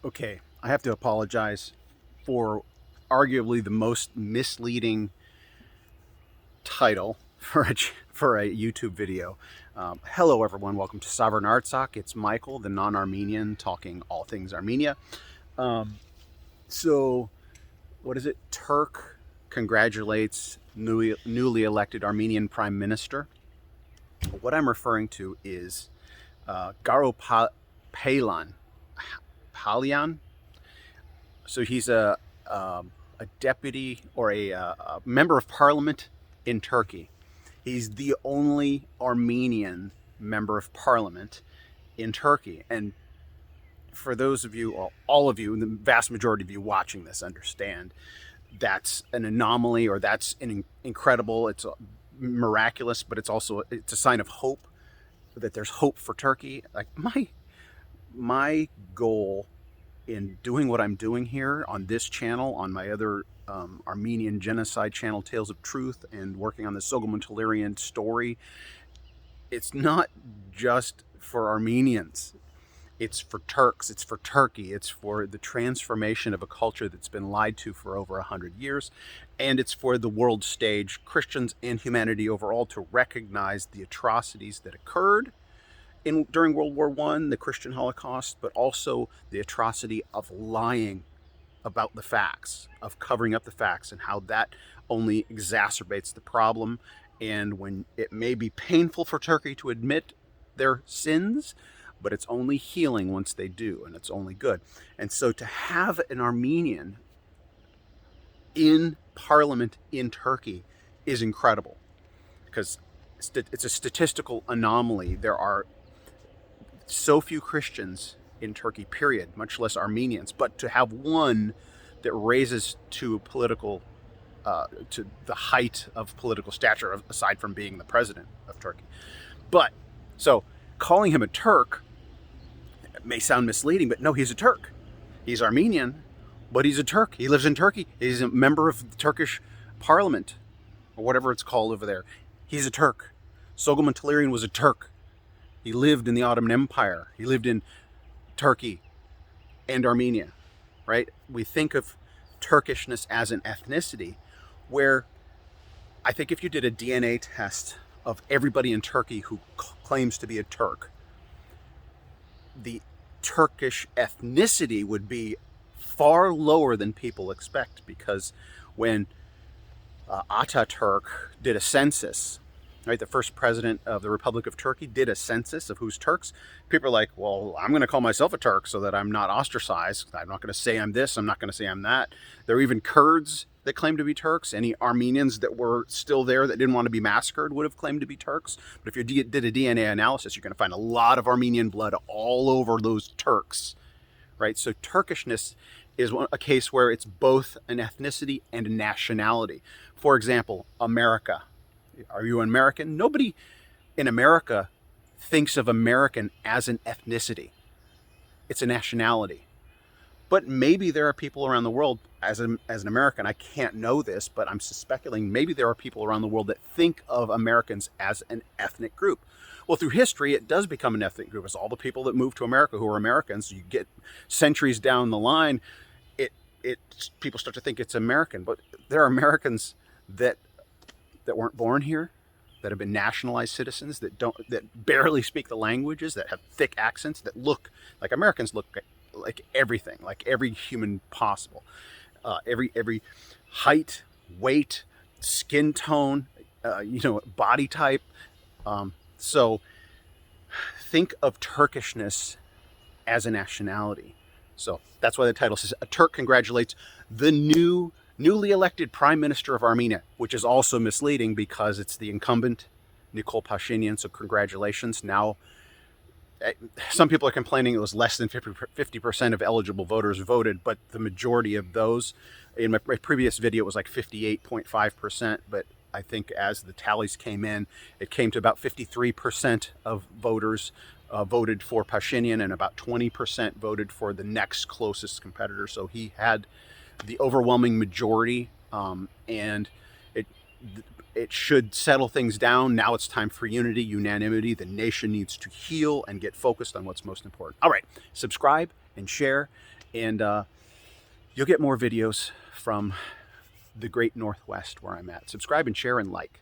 Okay, I have to apologize for arguably the most misleading title for a YouTube video. Hello, everyone. Welcome to Sovereign Artsakh. It's Michael, the non-Armenian, talking all things Armenia. Um, so, what is it? Turk congratulates newly elected Armenian Prime Minister. What I'm referring to is Garoppolo Palin. So he's a deputy or a member of parliament in Turkey. He's the only Armenian member of parliament in Turkey. And for those of you, or all of you, and the vast majority of you watching this understand that's an anomaly, or that's incredible. It's miraculous, but it's a sign of hope, that there's hope for Turkey. Like my goal in doing what I'm doing here on this channel, on my other Armenian genocide channel, Tales of Truth, and working on the Soghomon story, it's not just for Armenians. It's for Turks, it's for Turkey, it's for the transformation of a culture that's been lied to for over 100 years, and it's for the world stage, Christians and humanity overall, to recognize the atrocities that occurred during World War I, the Christian Holocaust, but also the atrocity of lying about the facts, of covering up the facts, and how that only exacerbates the problem. And when it may be painful for Turkey to admit their sins, but it's only healing once they do, and it's only good. And so to have an Armenian in parliament in Turkey is incredible, because it's a statistical anomaly. There are so few Christians in Turkey, period, much less Armenians. But to have one that raises to political, to the height of political stature, aside from being the president of Turkey. But so calling him a Turk may sound misleading, but no, he's a Turk. He's Armenian, but he's a Turk. He lives in Turkey. He's a member of the Turkish parliament, or whatever it's called over there. He's a Turk. Soghomon was a Turk. He lived in the Ottoman Empire. He lived in Turkey and Armenia, right? We think of Turkishness as an ethnicity, where I think if you did a DNA test of everybody in Turkey who claims to be a Turk, the Turkish ethnicity would be far lower than people expect, because when Ataturk did a census, right, the first president of the Republic of Turkey did a census of who's Turks, people are like, well, I'm going to call myself a Turk so that I'm not ostracized. I'm not going to say I'm this, I'm not going to say I'm that. There are even Kurds that claim to be Turks. Any Armenians that were still there that didn't want to be massacred would have claimed to be Turks. But if you did a DNA analysis, you're going to find a lot of Armenian blood all over those Turks, right? So Turkishness is a case where it's both an ethnicity and a nationality. For example, America. Are you an American? Nobody in America thinks of American as an ethnicity. It's a nationality. But maybe there are people around the world, as an American, I can't know this, but I'm speculating, maybe there are people around the world that think of Americans as an ethnic group. Well, through history, it does become an ethnic group. It's all the people that moved to America who are Americans. You get centuries down the line, people start to think it's American. But there are Americans that weren't born here, that have been nationalized citizens, that barely speak the languages, that have thick accents, that look like Americans, look like everything, like every human possible, every height, weight, skin tone, body type. So think of Turkishness as a nationality. So that's why the title says a Turk congratulates the newly elected Prime Minister of Armenia, which is also misleading because it's the incumbent, Nikol Pashinyan. So congratulations. Now, some people are complaining it was less than 50% of eligible voters voted, but the majority of those, in my previous video, it was like 58.5%, but I think as the tallies came in, it came to about 53% of voters voted for Pashinyan, and about 20% voted for the next closest competitor. So he had the overwhelming majority, and it should settle things down. Now it's time for unity, unanimity. The nation needs to heal and get focused on what's most important. All right, subscribe and share, And you'll get more videos from the great Northwest where I'm at. Subscribe and share and like.